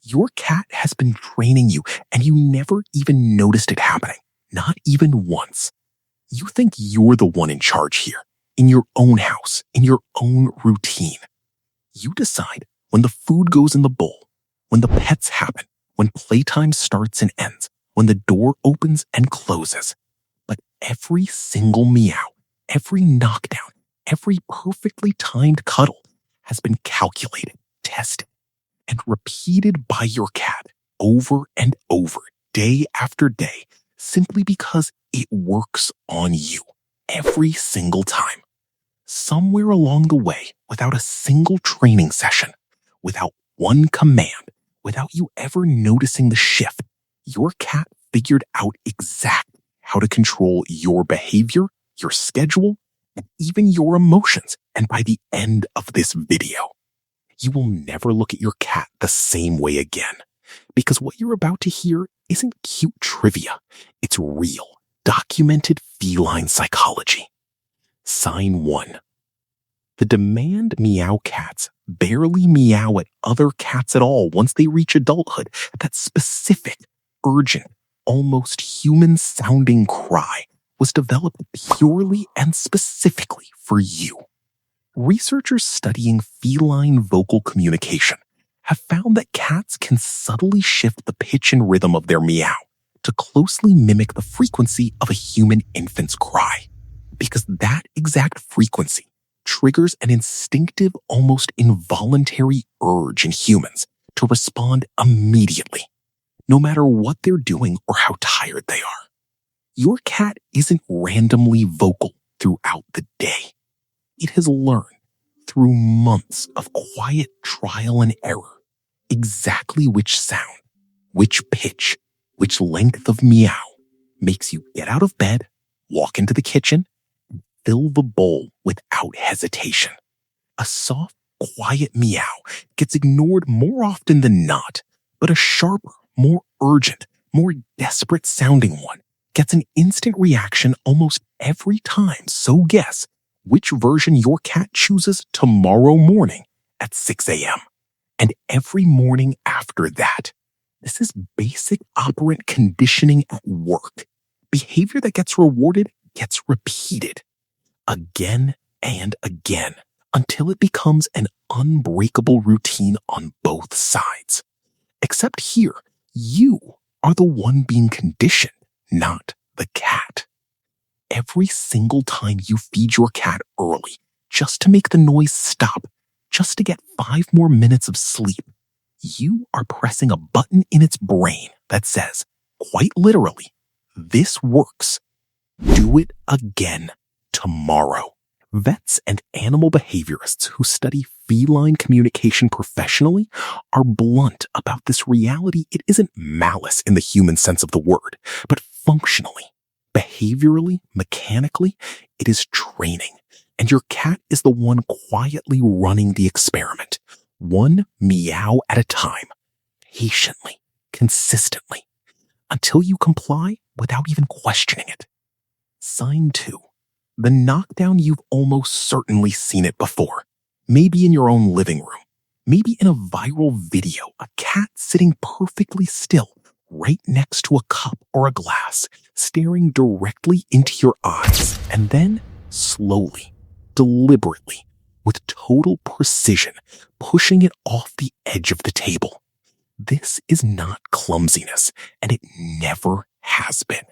Your cat has been training you and you never even noticed it happening, not even once. You think you're the one in charge here, in your own house, in your own routine. You decide when the food goes in the bowl, when the pets happen, when playtime starts and ends, when the door opens and closes. But every single meow, every knockdown, every perfectly timed cuddle has been calculated, tested, and repeated by your cat over and over, day after day, simply because it works on you every single time. Somewhere along the way, without a single training session, without one command, without you ever noticing the shift, your cat figured out exactly how to control your behavior, your schedule, and even your emotions. And by the end of this video, you will never look at your cat the same way again. Because what you're about to hear isn't cute trivia. It's real, documented feline psychology. Sign 1. The demand meow cats barely meow at other cats at all once they reach adulthood. That specific, urgent, almost human-sounding cry was developed purely and specifically for you. Researchers studying feline vocal communication have found that cats can subtly shift the pitch and rhythm of their meow to closely mimic the frequency of a human infant's cry, because that exact frequency triggers an instinctive, almost involuntary urge in humans to respond immediately, no matter what they're doing or how tired they are. Your cat isn't randomly vocal throughout the day. It has learned, through months of quiet trial and error, exactly which sound, which pitch, which length of meow makes you get out of bed, walk into the kitchen, and fill the bowl without hesitation. A soft, quiet meow gets ignored more often than not, but a sharper, more urgent, more desperate sounding one gets an instant reaction almost every time. So guess which version your cat chooses tomorrow morning at 6 a.m. and every morning after that. This is basic operant conditioning at work. Behavior that gets rewarded gets repeated again and again until it becomes an unbreakable routine on both sides. Except here, you are the one being conditioned, not the cat. Every single time you feed your cat early, just to make the noise stop, just to get 5 more minutes of sleep, you are pressing a button in its brain that says, quite literally, this works. Do it again tomorrow. Vets and animal behaviorists who study feline communication professionally are blunt about this reality. It isn't malice in the human sense of the word, but functionally, behaviorally, mechanically, it is training. And your cat is the one quietly running the experiment, one meow at a time, patiently, consistently, until you comply without even questioning it. Sign 2. The knockdown, you've almost certainly seen it before. Maybe in your own living room. Maybe in a viral video, a cat sitting perfectly still right next to a cup or a glass, staring directly into your eyes, and then slowly, deliberately, with total precision, pushing it off the edge of the table. This is not clumsiness, and it never has been.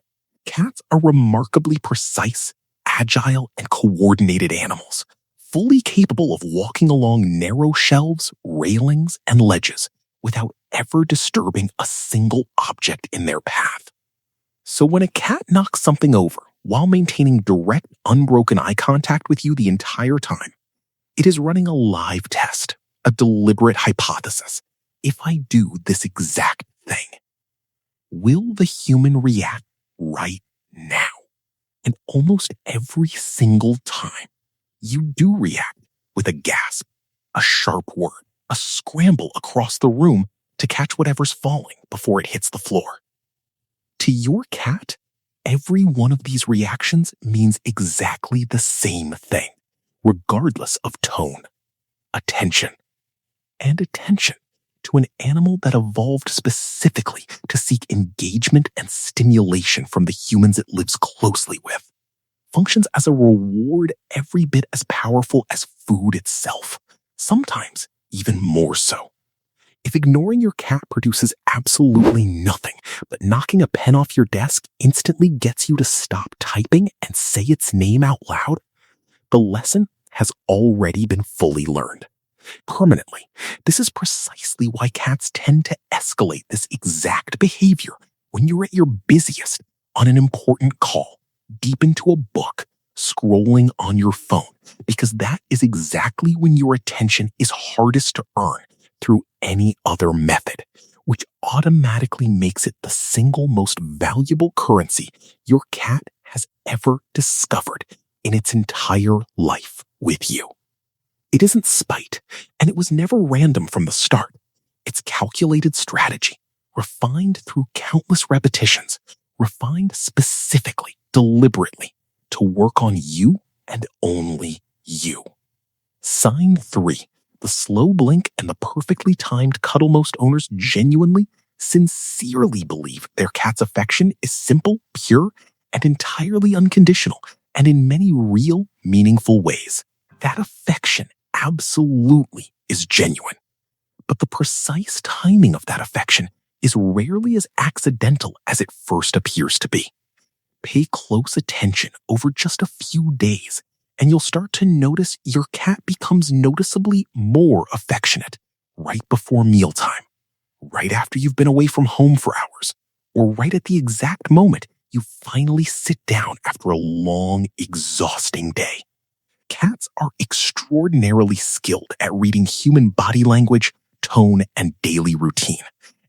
Cats are remarkably precise, agile, and coordinated animals, fully capable of walking along narrow shelves, railings, and ledges without ever disturbing a single object in their path. So when a cat knocks something over while maintaining direct, unbroken eye contact with you the entire time, it is running a live test, a deliberate hypothesis. If I do this exact thing, will the human react right now? And almost every single time, you do react with a gasp, a sharp word, a scramble across the room to catch whatever's falling before it hits the floor. To your cat, every one of these reactions means exactly the same thing, regardless of tone. Attention. And attention to an animal that evolved specifically to seek engagement and stimulation from the humans it lives closely with, functions as a reward every bit as powerful as food itself, sometimes even more so. If ignoring your cat produces absolutely nothing, but knocking a pen off your desk instantly gets you to stop typing and say its name out loud, the lesson has already been fully learned. Permanently. This is precisely why cats tend to escalate this exact behavior when you're at your busiest, on an important call, deep into a book, scrolling on your phone, because that is exactly when your attention is hardest to earn through any other method, which automatically makes it the single most valuable currency your cat has ever discovered in its entire life with you. It isn't spite, and it was never random from the start. It's calculated strategy, refined through countless repetitions, refined specifically, deliberately, to work on you and only you. Sign 3. The slow blink and the perfectly timed cuddle most owners genuinely, sincerely believe their cat's affection is simple, pure, and entirely unconditional, and in many real, meaningful ways. That affection absolutely is genuine. But the precise timing of that affection is rarely as accidental as it first appears to be. Pay close attention over just a few days, and you'll start to notice your cat becomes noticeably more affectionate right before mealtime, right after you've been away from home for hours, or right at the exact moment you finally sit down after a long, exhausting day. Cats are extraordinarily skilled at reading human body language, tone, and daily routine,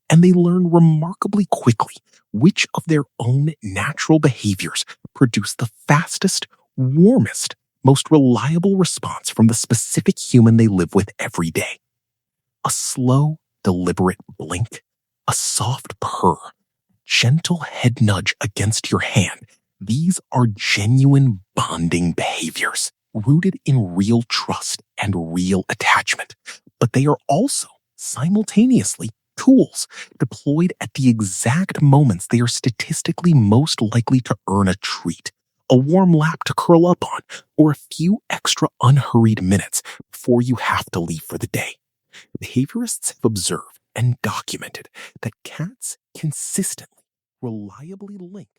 and they learn remarkably quickly which of their own natural behaviors produce the fastest, warmest, most reliable response from the specific human they live with every day. A slow, deliberate blink, a soft purr, gentle head nudge against your hand. These are genuine bonding behaviors, rooted in real trust and real attachment. But they are also, simultaneously, tools deployed at the exact moments they are statistically most likely to earn a treat, a warm lap to curl up on, or a few extra unhurried minutes before you have to leave for the day. Behaviorists have observed and documented that cats consistently, reliably link